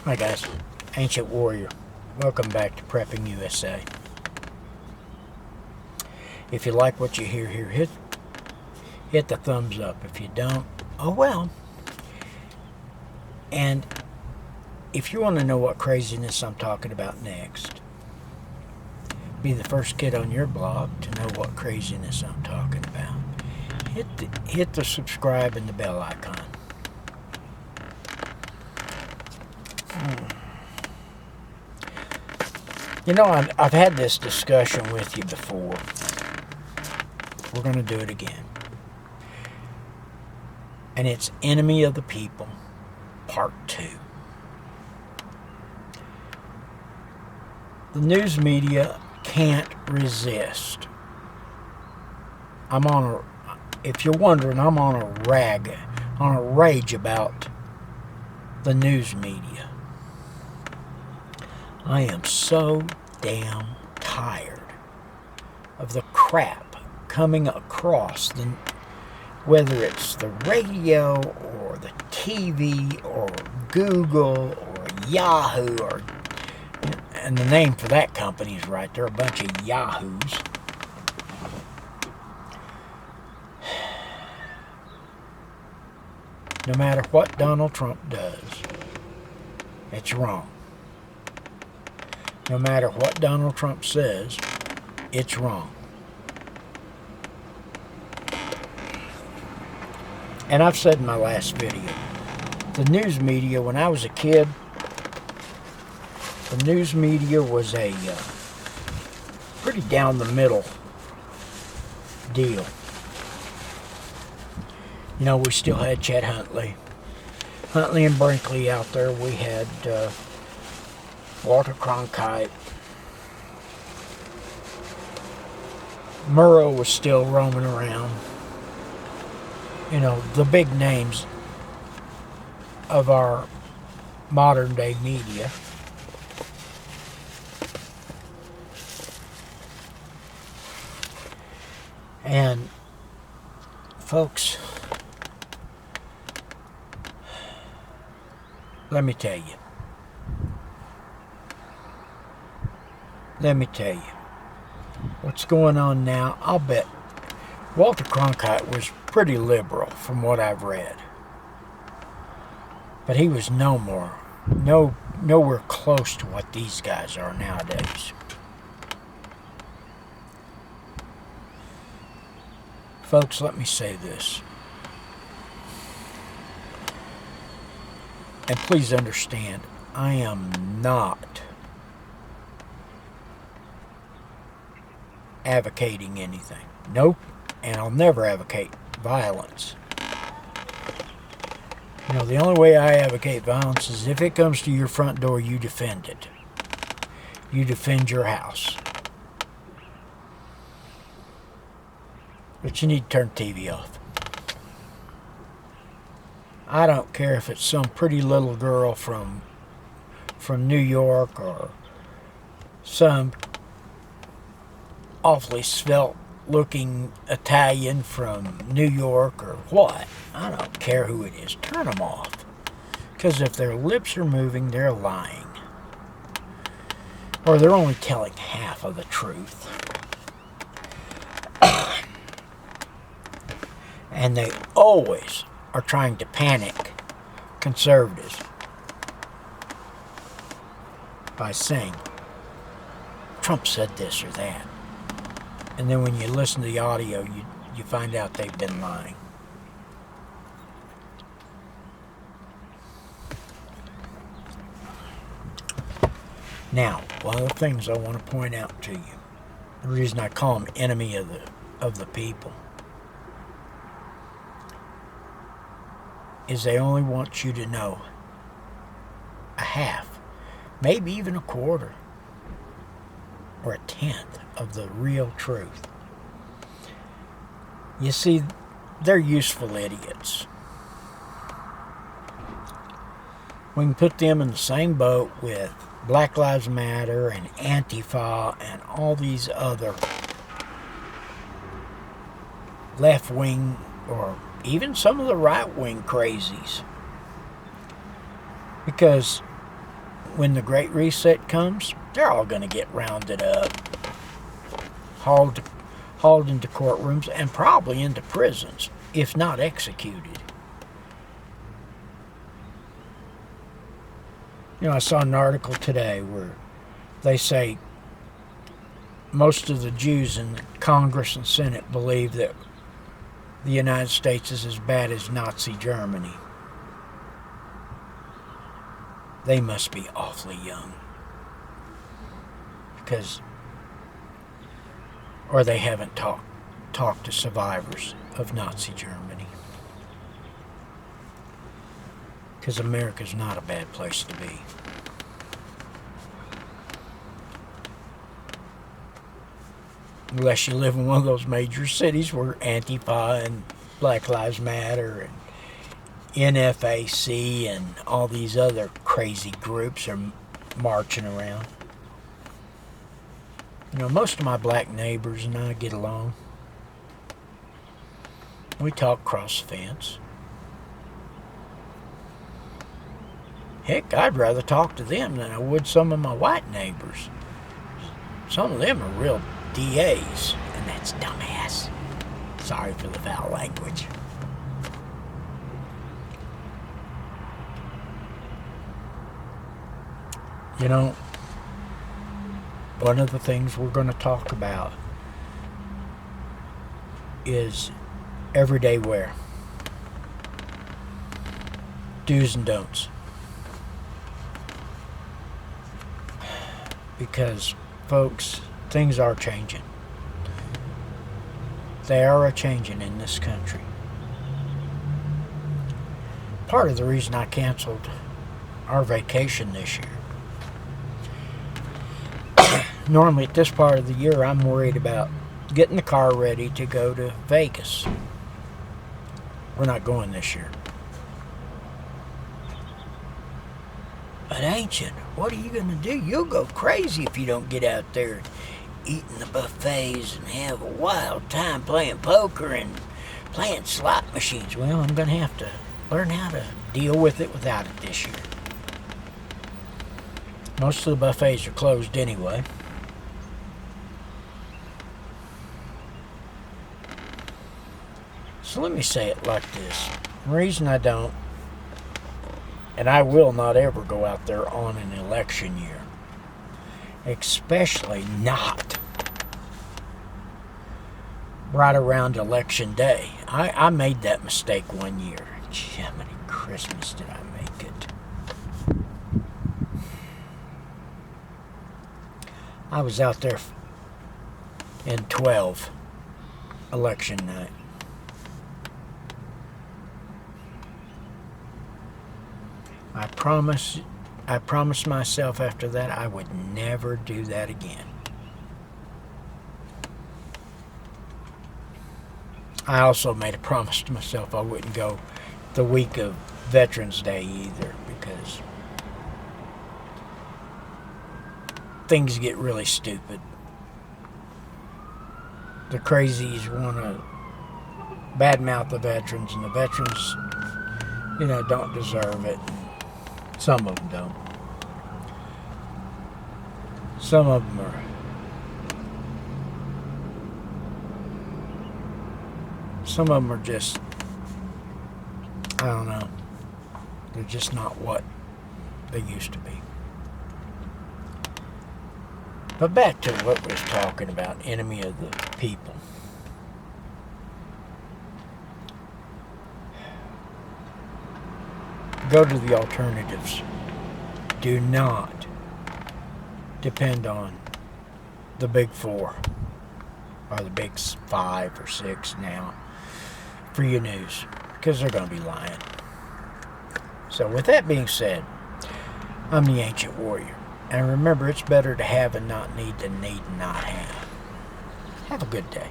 Hi guys, Ancient Warrior. Welcome back to Prepping USA. If you like what you hear here, hit the thumbs up. If you don't, oh well. And if you want to know what craziness I'm talking about next, be the first kid on your blog to know what craziness I'm talking about. Hit the subscribe and the bell icon. You know, I've had this discussion with you before. We're going to do it again. And it's Enemy of the People, Part 2. The news media can't resist. If you're wondering, I'm on a rage about the news media. I am so damn tired of the crap coming across, whether it's the radio or the TV or Google or Yahoo, and the name for that company is right there, a bunch of Yahoos. No matter what Donald Trump does, it's wrong. No matter what Donald Trump says, it's wrong. And I've said in my last video, the news media, when I was a kid, the news media was a pretty down the middle deal. You know, we still had Chet Huntley and Brinkley out there. We had Walter Cronkite. Murrow was still roaming around. You know, the big names of our modern day media. And folks, let me tell you. What's going on now, I'll bet Walter Cronkite was pretty liberal from what I've read. But he was nowhere close to what these guys are nowadays. Folks, let me say this. And please understand, I am not advocating anything. Nope. And I'll never advocate violence. You know, the only way I advocate violence is if it comes to your front door, you defend it. You defend your house. But you need to turn the TV off. I don't care if it's some pretty little girl from New York or some awfully svelte looking Italian from New York or what. I don't care who it is. Turn them off. Because if their lips are moving, they're lying. Or they're only telling half of the truth. And they always are trying to panic conservatives by saying, Trump said this or that. And then when you listen to the audio, you find out they've been lying. Now, one of the things I want to point out to you, the reason I call them enemy of the people, is they only want you to know a half, maybe even a quarter, or a tenth of the real truth. You see, they're useful idiots. We can put them in the same boat with Black Lives Matter and Antifa and all these other left-wing or even some of the right-wing crazies. Because when the Great Reset comes, they're all going to get rounded up, hauled into courtrooms, and probably into prisons, if not executed. You know, I saw an article today where they say most of the Jews in Congress and Senate believe that the United States is as bad as Nazi Germany. They must be awfully young. Or they haven't talked to survivors of Nazi Germany. Because America's not a bad place to be. Unless you live in one of those major cities where Antifa and Black Lives Matter and NFAC and all these other crazy groups are marching around. You know, most of my black neighbors and I get along. We talk across the fence. Heck, I'd rather talk to them than I would some of my white neighbors. Some of them are real DAs, and that's dumbass. Sorry for the foul language. You know, one of the things we're going to talk about is everyday wear. Do's and don'ts. Because, folks, things are changing. They are a-changing in this country. Part of the reason I canceled our vacation this year. Normally at this part of the year, I'm worried about getting the car ready to go to Vegas. We're not going this year. But Ancient, what are you going to do? You'll go crazy if you don't get out there and eat in the buffets and have a wild time playing poker and playing slot machines. Well, I'm going to have to learn how to deal with it without it this year. Most of the buffets are closed anyway. So let me say it like this. The reason I don't, and I will not ever go out there on an election year, especially not right around election day. I made that mistake one year. Gee, how many Christmas did I make it? I was out there in 12 election night. I promised myself after that I would never do that again. I also made a promise to myself I wouldn't go the week of Veterans Day either, because things get really stupid. The crazies want to badmouth the veterans, and the veterans, don't deserve it. Some of them don't. Some of them are. Some of them are just, I don't know. They're just not what they used to be. But back to what we was talking about, enemy of the people. Go to the alternatives. Do not depend on the big four or the big 5 or 6 now for your news, because they're going to be lying. So with that being said, I'm the Ancient Warrior. And remember, it's better to have and not need than need and not have. Have a good day.